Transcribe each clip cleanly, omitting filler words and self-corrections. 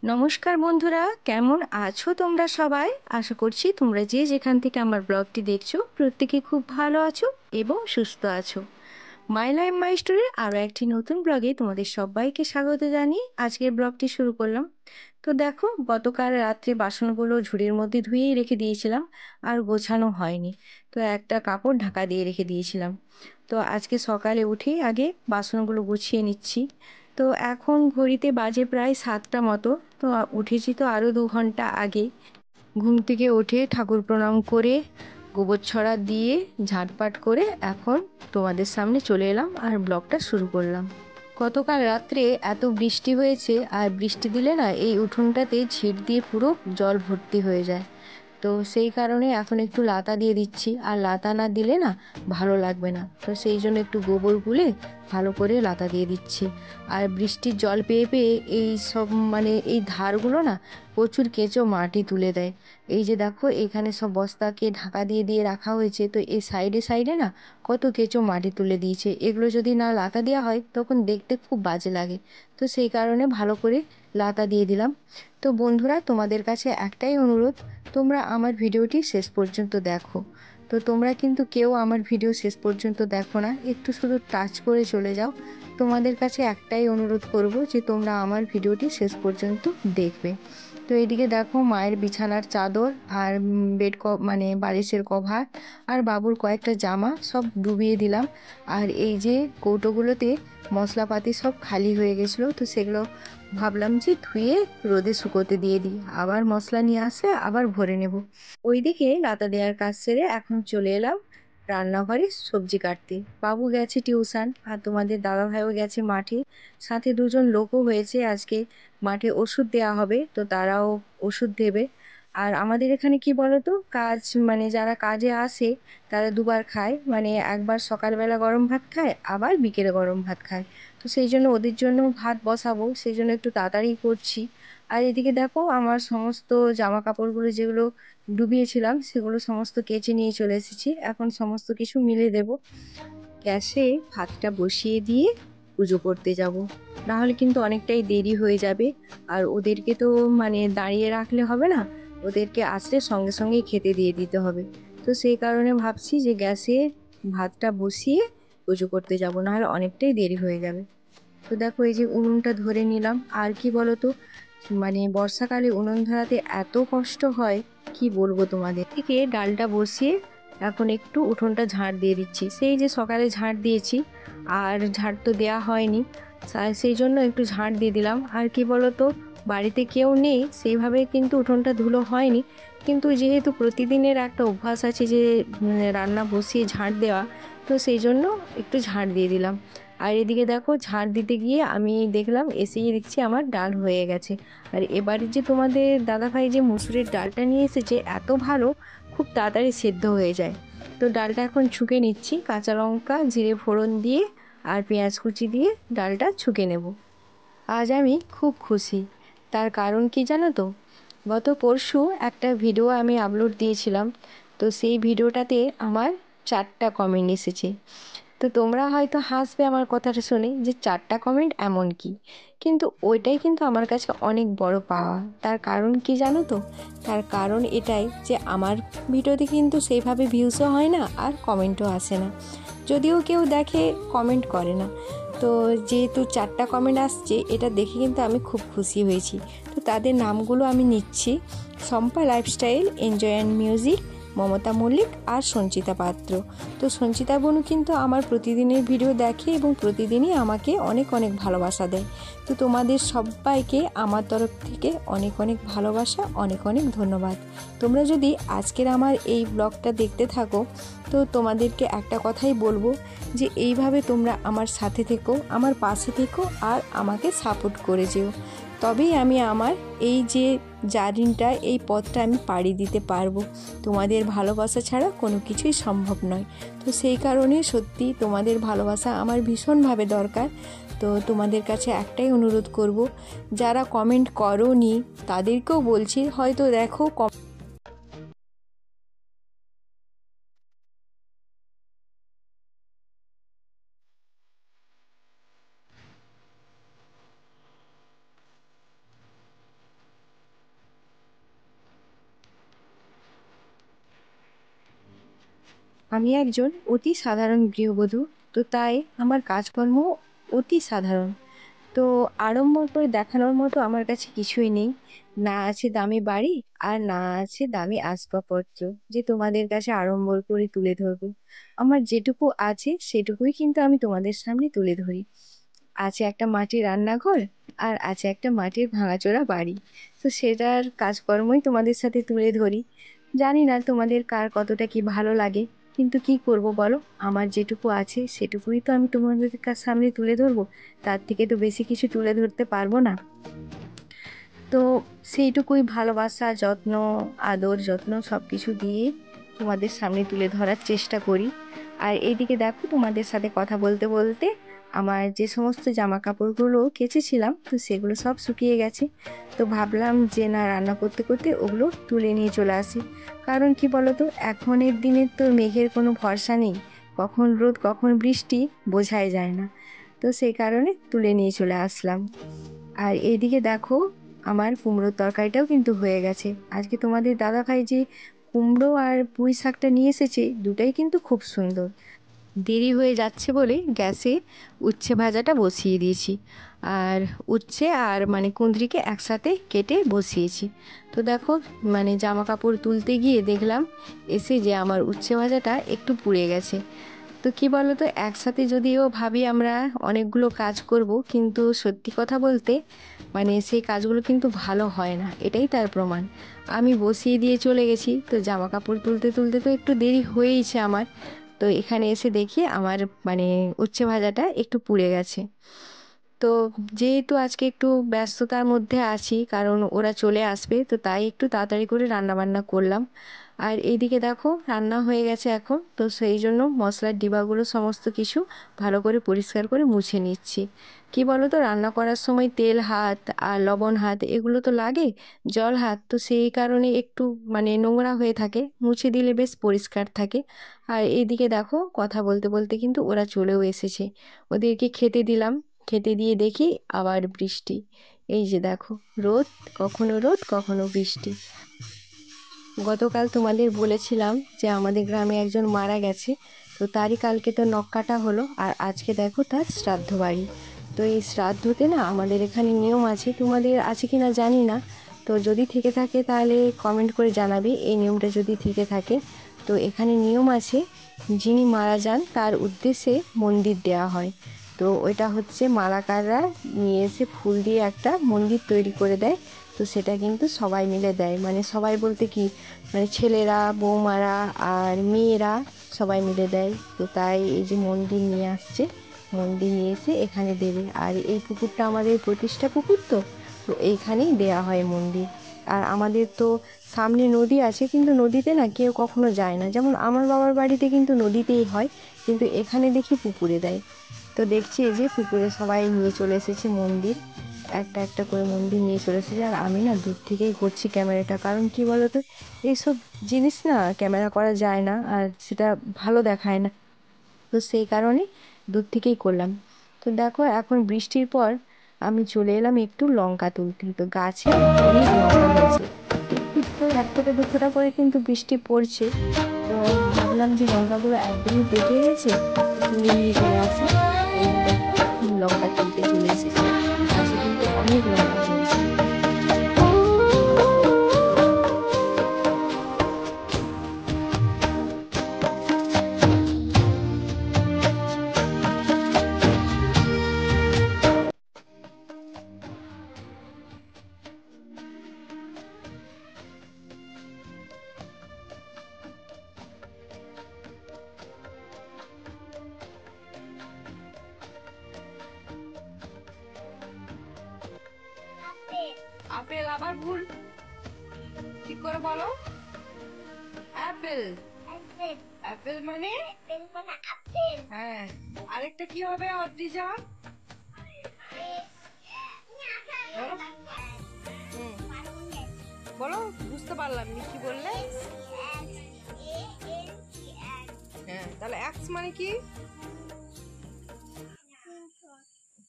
নমস্কার বন্ধুরা, কেমন আছো তোমরা সবাই? আশা করছি তোমরা যে যেখান থেকে আমার ব্লগটি দেখছো প্রত্যেকে খুব ভালো আছো এবং সুস্থ আছো। মাই লাইফ মাই স্টোরির আরও একটি নতুন ব্লগে তোমাদের সবাইকে স্বাগত জানিয়ে আজকের ব্লগটি শুরু করলাম। তো দেখো, গতকাল রাত্রে বাসনগুলো ঝুড়ির মধ্যে ধুয়েই রেখে দিয়েছিলাম, আর গোছানো হয়নি। তো একটা কাপড় ঢাকা দিয়ে রেখে দিয়েছিলাম। তো আজকে সকালে উঠেই আগে বাসনগুলো গুছিয়ে নিচ্ছি। তো এখন ঘড়িতে বাজে প্রায় 7টা মতো। তো উঠেছি তো আরও 2 ঘন্টা আগে। ঘুম থেকে উঠে ঠাকুর প্রণাম করে গোবর ছড়া দিয়ে ঝাঁটপাট করে এখন তোমাদের সামনে চলে এলাম আর ব্লগটা শুরু করলাম। গতকাল রাত্রে এত বৃষ্টি হয়েছে, আর বৃষ্টি দিলে না এই উঠোনটাতে ঝিট দিয়ে পুরো জল ভর্তি হয়ে যায়। তো সেই কারণে এখন একটু লাতা দিয়ে দিচ্ছি, আর লাতা না দিলে না ভালো লাগবে না। তো সেই জন্য একটু গোবর গুলে ভালো করে লাতা দিয়ে দিচ্ছি। আর বৃষ্টির জল পেয়ে পেয়ে এই সব এই ধারগুলো না প্রচুর কেঁচো মাটি তুলে দেয়। এই যে দেখো, এখানে সব বস্তাকে ঢাকা দিয়ে দিয়ে রাখা হয়েছে, তো এই সাইডে সাইডে না কত কেঁচো মাটি তুলে দিয়েছে। এগুলো যদি না লাতা দেওয়া হয় তখন দেখতে খুব বাজে লাগে। তো সেই কারণে ভালো করে লাতা দিয়ে দিলাম। তো বন্ধুরা, তোমাদের কাছে একটাই অনুরোধ, তোমরা আমার ভিডিওটি শেষ পর্যন্ত দেখো। তো তোমরা কিন্তু কেউ আমার ভিডিও শেষ পর্যন্ত দেখো না, একটু শুধু টাচ করে চলে যাও। তোমাদের কাছে একটাই অনুরোধ করব যে তোমরা আমার ভিডিওটি শেষ পর্যন্ত দেখবে। তো এদিকে দেখো, মায়ের বিছানার চাদর আর বেড বালিশের কভার আর বাবুর কয়েকটা জামা সব ডুবিয়ে দিলাম। আর এই যে কৌটোগুলোতে মশলাপাতি সব খালি হয়ে গেছিলো, তো সেগুলো ভাবলাম যে ধুয়ে রোদে শুকোতে দিয়ে দিই, আবার মশলা নিয়ে আসলে আবার ভরে নেব। ওইদিকে লাতা দেওয়ার কাজ সেরে এখন চলে এলাম রান্নাঘরে সবজি কাটতে। বাবু গেছে টিউশন, আর তোমাদের দাদাভাইও গেছে মাঠে। সাথে দুজন লোকও হয়েছে আজকে। মাঠে ওষুধ দেওয়া হবে, তো তারাও ওষুধ দেবে। আর আমাদের এখানে কি বলতো, কাজ যারা কাজে আসে তারা দুবার খায়, একবার সকালবেলা গরম ভাত খায়, আবার বিকেলে গরম ভাত খায়। তো সেই জন্য ওদের জন্য ভাত বসাবো, সেই জন্য একটু তাড়াতাড়ি করছি। আর এদিকে দেখো, আমার সমস্ত জামা কাপড়গুলো যেগুলো ডুবিয়েছিলাম সেগুলো সমস্ত কেচে নিয়ে চলে এসেছি। এখন সমস্ত কিছু মিলে দেব। গ্যাসে ভাতটা বসিয়ে দিয়ে পুজো করতে যাব, নাহলে কিন্তু অনেকটাই দেরি হয়ে যাবে। আর ওদেরকে তো দাঁড়িয়ে রাখলে হবে না, ওদেরকে আসলে সঙ্গে সঙ্গেই খেতে দিয়ে দিতে হবে। তো সেই কারণে ভাবছি যে গ্যাসে ভাতটা বসিয়ে পুজো করতে যাব, নাহলে অনেকটাই দেরি হয়ে যাবে। তো দেখো, এই যে উনুনটা ধরে নিলাম। আর কি বলতো, বর্ষাকালে উনুন ধরাতে এত কষ্ট হয়, কি বলবো তোমাদের। থেকে ডালটা বসিয়ে এখন একটু উঠোনটা ঝাড় দিয়ে দিচ্ছি। সেই যে সকালে ঝাড় দিয়েছি, আর ঝাড় তো দেওয়া হয়নি, সেই জন্য একটু ঝাড় দিয়ে দিলাম। আর কি বলতো, বাড়িতে কেউ নেই সেইভাবে কিন্তু উঠোনটা ধুলো হয়নি, কিন্তু যেহেতু প্রতিদিনের একটা অভ্যাস আছে যে রান্না বসিয়ে ঝাড় দেওয়া, তো সেই জন্য একটু ঝাড় দিয়ে দিলাম। আর এদিকে দেখো, ঝাড় দিতে গিয়ে আমি দেখলাম, এসেই দেখছি আমার ডাল হয়ে গেছে। আর এবারে যে তোমাদের দাদাভাই যে মুসুরির ডালটা নিয়ে এসেছে, এত ভালো, খুব তাড়াতাড়ি সেদ্ধ হয়ে যায়। তো ডালটা এখন ছুঁকে নিচ্ছি, কাঁচা লঙ্কা জিরে ফোড়ন দিয়ে আর পেঁয়াজ কুচি দিয়ে ডালটা ছুঁকে নেব। আজ আমি খুব খুশি। তার কারণ কি জানো তো? গত পরশু একটা ভিডিও আমি আপলোড দিয়েছিলাম, তো সেই ভিডিওটাতে আমার 4টা কমেন্ট এসেছে। তো তোমরা হয়তো হাসবে আমার কথাটা শুনে, যে 4টা কমেন্ট এমন কি, কিন্তু ওইটাই কিন্তু আমার কাছে অনেক বড় পাওয়া। তার কারণ কি জানো তো? তার কারণ এটাই যে আমার ভিডিওতে কিন্তু সেইভাবে ভিউসও হয় না, আর কমেন্টও আসে না। যদিও কেউ দেখে, কমেন্ট করে না। তো যেহেতু 4টা কমেন্ট আসছে, এটা দেখে কিন্তু আমি খুব খুশি হয়েছি। তো তাদের নামগুলো আমি নিচ্ছি: Shampa lifestyle, enjoy and music, Mamata Mallick আর সঞ্চিতা পাত্র। তো সঞ্চিতা বোনও কিন্তু আমার প্রতিদিনের ভিডিও দেখে এবং প্রতিদিনই আমাকে অনেক অনেক ভালোবাসা দেয়। তো তোমাদের সবাইকে আমার তরফ থেকে অনেক অনেক ভালোবাসা, অনেক অনেক ধন্যবাদ। তোমরা যদি আজকের আমার এই ব্লগটা দেখতে থাকো, তো তোমাদেরকে একটা কথাই বলবো, যে এইভাবে তোমরা আমার সাথে থেকো, আমার পাশে থেকো, আর আমাকে সাপোর্ট করে যেও। তবেই আমি আমার এই যে জার্নিটা, এই পথটা আমি পাড়ি দিতে পারবো। তোমাদের ভালোবাসা ছাড়া কোনো কিছুই সম্ভব নয়। তো সেই কারণে সত্যি তোমাদের ভালোবাসা আমার ভীষণভাবে দরকার। তো তোমাদের কাছে একটাই অনুরোধ করব, যারা কমেন্ট করোনি তাদেরকেও বলছি, হয়তো দেখো আমি একজন অতি সাধারণ গৃহবধূ, তো তাই আমার কাজকর্ম অতি সাধারণ। তো আড়ম্বর করে দেখানোর মতো আমার কাছে কিছুই নেই। না আছে দামি বাড়ি, আর না আছে দামি আসবাবপত্র যে তোমাদের কাছে আড়ম্বর করে তুলে ধরবো। আমার যেটুকু আছে সেটুকুই কিন্তু আমি তোমাদের সামনে তুলে ধরি। আছে একটা মাটির রান্নাঘর, আর আছে একটা মাটির ভাঙাচোরা বাড়ি। তো সেটার কাজকর্মই তোমাদের সাথে তুলে ধরি। জানি না তোমাদের কার কতটা কি ভালো লাগে, কিন্তু কি করব বলো, আমার যেটুকু আছে সেটুকুই তো আমি তোমাদের সামনে তুলে ধরবো। তার থেকে তো বেশি কিছু তুলে ধরতে পারবো না। তো সেইটুকুই ভালোবাসা, যত্ন, আদর যত্ন সব কিছু দিয়ে তোমাদের সামনে তুলে ধরার চেষ্টা করি। আর এইদিকে দেখো, তোমাদের সাথে কথা বলতে বলতে আমার যে সমস্ত জামা কাপড়গুলো কেচেছিলাম, তো সেগুলো সব শুকিয়ে গেছে। তো ভাবলাম যে না, রান্না করতে করতে ওগুলো তুলে নিয়ে চলে আসি। কারণ কি বলতো, এখনের দিনে তো মেঘের কোনো ভরসা নেই, কখন রোদ কখন বৃষ্টি বোঝাই যায় না। তো সেই কারণে তুলে নিয়ে চলে আসলাম। আর এইদিকে দেখো, আমার কুমড়োর তরকারিটাও কিন্তু হয়ে গেছে। আজকে তোমাদের দাদাভাই যে কুমড়ো আর পুঁই শাকটা নিয়ে এসেছে, দুটাই কিন্তু খুব সুন্দর। দেরি হয়ে যাচ্ছে বলে গ্যাসে উচ্ছে ভাজাটা বসিয়ে দিয়েছি। আর উচ্ছে আর মানে কুঁদরিকে একসাথে কেটে বসিয়েছি। তো দেখো, মানে জামা কাপড় তুলতে গিয়ে দেখলাম এসে যে আমার উচ্ছে ভাজাটা একটু পুড়ে গেছে। তো কি বলতো, একসাথে যদিও ভাবি আমরা অনেকগুলো কাজ করব, কিন্তু সত্যি কথা বলতে মানে সেই কাজগুলো কিন্তু ভালো হয় না, এটাই তার প্রমাণ। আমি বসিয়ে দিয়ে চলে গেছি, তো জামা কাপড় তুলতে তুলতে তো একটু দেরি হয়েইছে আমার। তো এখানে এসে দেখি আমার মানে উচ্ছে ভাজাটা একটু পুড়ে গেছে। তো যেহেতু আজকে একটু ব্যস্ততার মধ্যে আছি, কারণ ওরা চলে আসবে, তো তাই একটু তাড়াতাড়ি করে রান্না বান্না করলাম। আর এইদিকে দেখো, রান্না হয়ে গেছে এখন, তো সেই জন্য মশলার ডিবাগুলো সমস্ত কিছু ভালো করে পরিষ্কার করে মুছে নিচ্ছি। কি বলো তো, রান্না করার সময় তেল হাত আর লবণ হাত এগুলো তো লাগে, জল হাত, তো সেই কারণে একটু মানে নোংরা হয়ে থাকে, মুছে দিলে বেশ পরিষ্কার থাকে। আর এইদিকে দেখো, কথা বলতে বলতে কিন্তু ওরা চলেও এসেছে। ওদেরকে খেতে দিলাম, খেতে দিয়ে দেখি আবার বৃষ্টি। এই যে দেখো, রোদ কখনো বৃষ্টি। গতকাল তোমাদের বলেছিলাম যে আমাদের গ্রামে একজন মারা গেছে, তো তারই কালকে তো নখ কাটা হলো, আর আজকে দেখো তার শ্রাদ্ধ বাড়ি। তো এই শ্রাদ্ধতে না আমাদের এখানে নিয়ম আছে, তোমাদের আছে কি না জানি না। তো যদি থেকে থাকে তাহলে কমেন্ট করে জানাবে, এই নিয়মটা যদি থেকে থাকে। তো এখানে নিয়ম আছে, যিনি মারা যান তার উদ্দেশ্যে মন্দির দেওয়া হয়। তো ওইটা হচ্ছে মালাকাররা নিয়ে এসে ফুল দিয়ে একটা মন্দির তৈরি করে দেয়। তো সেটা কিন্তু সবাই মিলে দেয়, মানে সবাই বলতে কি, মানে ছেলেরা, বৌমারা আর মেয়েরা সবাই মিলে দেয়। তো তাই এই যে মন্দির নিয়ে আসছে, মন্দির নিয়ে এসে এখানে দেবে। আর এই পুকুরটা আমাদের প্রতিষ্ঠা পুকুর, তো তো এইখানেই দেয়া হয় মন্দির। আর আমাদের তো সামনে নদী আছে, কিন্তু নদীতে না কেউ কখনো যায় না। যেমন আমার বাবার বাড়িতে কিন্তু নদীতেই হয়, কিন্তু এখানে দেখি পুকুরে দেয়। তো দেখছি এই যে পুকুরে সবাই নিয়ে চলে এসেছে মন্দির, একটা একটা করে মন্দির নিয়ে চলে এসেছে। আর আমি না দূর থেকেই করছি ক্যামেরাটা, কারণ কি বলতো, এইসব জিনিস না ক্যামেরা করা যায় না, আর সেটা ভালো দেখায় না। তো সেই কারণে দূর থেকেই করলাম। তো দেখো, এখন বৃষ্টির পর আমি চলে এলাম একটু লঙ্কা তুলতে। তো গাছে অনেক লঙ্কা হয়েছে, তো একটা দুটোটা করে কিন্তু বৃষ্টি পড়ছে। তো ভাবলাম যে লঙ্কাগুলো একদমই পেকে গেছে, তুলে নিয়ে চলে আসি। এই দেখো, লঙ্কা তুলতে চলে এসেছি, গাছে কিন্তু অনেক লঙ্কা হয়েছে। আপেল আবার ভুল, ঠিক করে বলো। অ্যাপেল, অ্যাপেল মানে হ্যাঁ, আরেকটা কি হবে অদ্রিজা? বলো। হুম, বলো, বুঝতে পারলাম না কি বললে। হ্যাঁ, তাহলে এক্স মানে কি?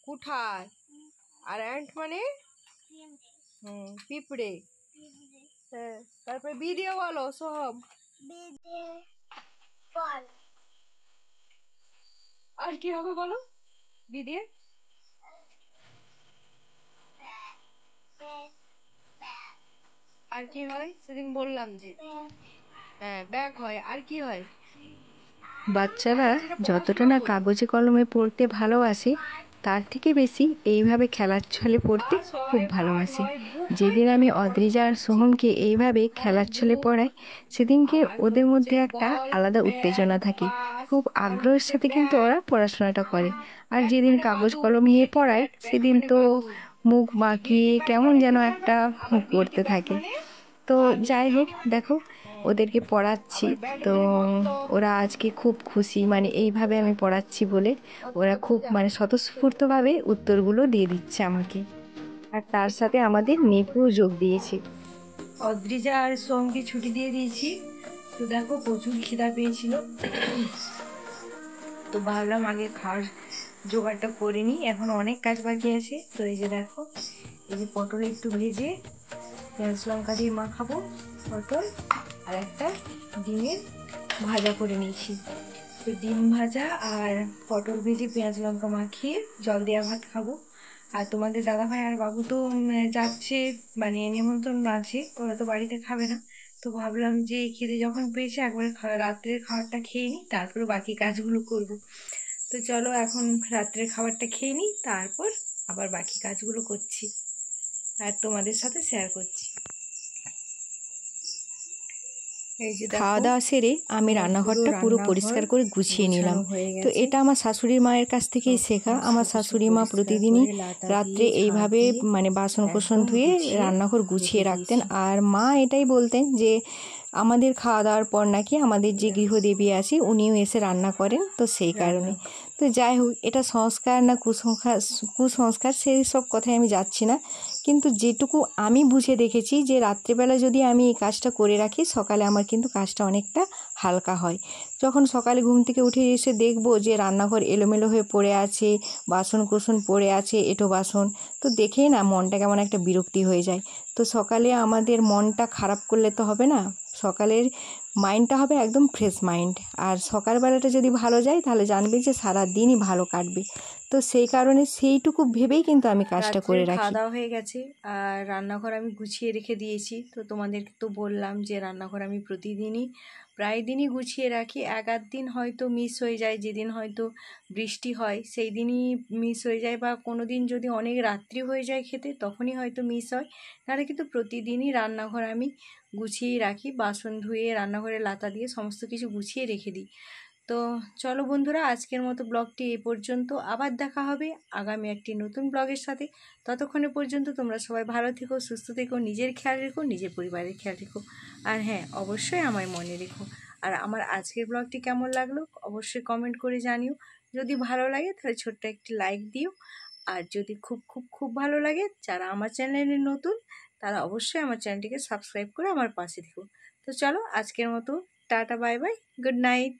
কোঠায়। আর অ্যান্ট মানে পিঁপড়ে। হ্যাঁ, তারপরে বি দিয়ে বলো সব। আর কি হবে বলো দিদি? আর কি হয় সেদিন বললাম যে হ্যাঁ ব্যাগ হয়, আর কি হয়? বাচ্চারা যতটা না কাগজে কলমে পড়তে ভালোবাসে তার থেকে বেশি এইভাবে খেলার ছলে পড়তে খুব ভালোবাসে। যেদিন আমি অদ্রিজা আর সোহমকে এইভাবে খেলার ছলে পড়াই সেদিনকে ওদের মধ্যে একটা আলাদা উত্তেজনা থাকে, খুব আগ্রহের সাথে কিন্তু ওরা পড়াশোনাটা করে। আর যেদিন কাগজ কলম নিয়ে পড়ায় সেদিন তো মুখ বাঁকিয়ে কেমন যেন একটা করতে থাকে। তো যাই হোক, দেখো ওদেরকে পড়াচ্ছি তো ওরা আজকে খুব খুশি, মানে এইভাবে আমি পড়াচ্ছি বলে ওরা খুব মানে স্বতঃস্ফূর্তভাবে উত্তরগুলো দিয়ে দিচ্ছে আমাকে। আর তার সাথে আমাদের নেপুও যোগ দিয়েছে। অদ্রিজা আর সোমকে ছুটি দিয়ে দিয়েছি, তো দেখো প্রচুর খিদা পেয়েছিল, তো ভাবলাম আগে খাওয়ার জোগাড়টা করে নিই, এখন অনেক কাজ বাকি আছে। তো এই যে দেখো, এই যে পটল একটু ভেজে পেঁয়াজ লঙ্কা দিয়ে মাখাবো পটল, আর একটা ডিমের ভাজা করে নিয়েছি। তো ডিম ভাজা আর পটল ভেজে পেঁয়াজ লঙ্কা মাখিয়ে জল দেওয়া ভাত খাবো। আর তোমাদের দাদাভাই আর বাবু তো যাচ্ছে, মানে নিমন্ত্রণ আছে, ওরা তো বাড়িতে খাবে না। তো ভাবলাম যে খিদে যখন পেয়েছে একবার রাত্রের খাবারটা খেয়ে নিই, তারপরে বাকি কাজগুলো করব। তো চলো এখন রাত্রের খাবারটা খেয়ে নিই, তারপর আবার বাকি কাজগুলো করছি আর তোমাদের সাথে শেয়ার করছি। খাওয়া দাওয়া সেরে আমি রান্নাঘরটা পুরো পরিষ্কার করে গুছিয়ে নিলাম। তো এটা আমার শাশুড়ি মায়ের কাছ থেকেই শেখা। আমার শাশুড়ি মা প্রতিদিনই রাত্রে এইভাবে মানে বাসন কোসন ধুয়ে রান্নাঘর গুছিয়ে রাখতেন। আর মা এটাই বলতেন যে আমাদের খাওয়া দাওয়ার পর নাকি আমাদের যে গৃহদেবী আছে উনিও এসে রান্না করেন, তো সেই কারণে। তো যাই হোক, এটা সংস্কার না কুসংস্কার সেই সব কথায় আমি যাচ্ছি না, কিন্তু যেটুকু আমি বুঝে দেখেছি যে রাত্রেবেলা যদি আমি এই কাজটা করে রাখি সকালে আমার কিন্তু কাজটা অনেকটা হালকা হয়। যখন সকালে ঘুম থেকে উঠে এসে দেখবো যে রান্নাঘর এলোমেলো হয়ে পড়ে আছে, বাসন কোসন পড়ে আছে, এঁটো বাসন, তো দেখেই না মনটা কেমন একটা বিরক্তি হয়ে যায়। তো সকালে আমাদের মনটা খারাপ করলে তো হবে না, সকালের মাইন্ডটা হবে একদম ফ্রেশ মাইন্ড। আর সকালবেলাটা যদি ভালো যায় তাহলে জানবে যে সারা দিনই ভালো কাটবে। তো সেই কারণে সেইটুকু ভেবেই কিন্তু আমি কাজটা করে রাখি। খাওয়া দাওয়া হয়ে গেছে আর রান্নাঘর আমি গুছিয়ে রেখে দিয়েছি। তো তোমাদেরকে তো বললাম যে রান্নাঘর আমি প্রতিদিনই প্রায় দিনই গুছিয়ে রাখি। এক আধ দিন হয়তো মিস হয়ে যায়, যেদিন হয়তো বৃষ্টি হয় সেই দিনই মিস হয়ে যায়, বা কোনো দিন যদি অনেক রাত্রি হয়ে যায় খেতে তখনই হয়তো মিস হয়। তাহলে কিন্তু প্রতিদিনই রান্নাঘর আমি গুছিয়েই রাখি, বাসন ধুয়ে রান্নাঘরে লাতা দিয়ে সমস্ত কিছু গুছিয়ে রেখে দিই। তো চলো বন্ধুরা, আজকের মতো ব্লগটি এই পর্যন্ত। আবার দেখা হবে আগামী একটি নতুন ব্লগের সাথে। ততক্ষণে পর্যন্ত তোমরা সবাই ভালো থেকো, সুস্থ থেকো, নিজের খেয়াল রেখো, নিজের পরিবারের খেয়াল রেখো। আর হ্যাঁ, অবশ্যই আমায় মনে রেখো। আর আমার আজকের ব্লগটি কেমন লাগলো অবশ্যই কমেন্ট করে জানিও। যদি ভালো লাগে তাহলে ছোট্ট একটি লাইক দিও। আর যদি খুব খুব খুব ভালো লাগে, যারা আমার চ্যানেলে নতুন তারা অবশ্যই আমার চ্যানেলটিকে সাবস্ক্রাইব করে আমার পাশে থেকো। তো চলো আজকের মতো tata, bye bye, good night.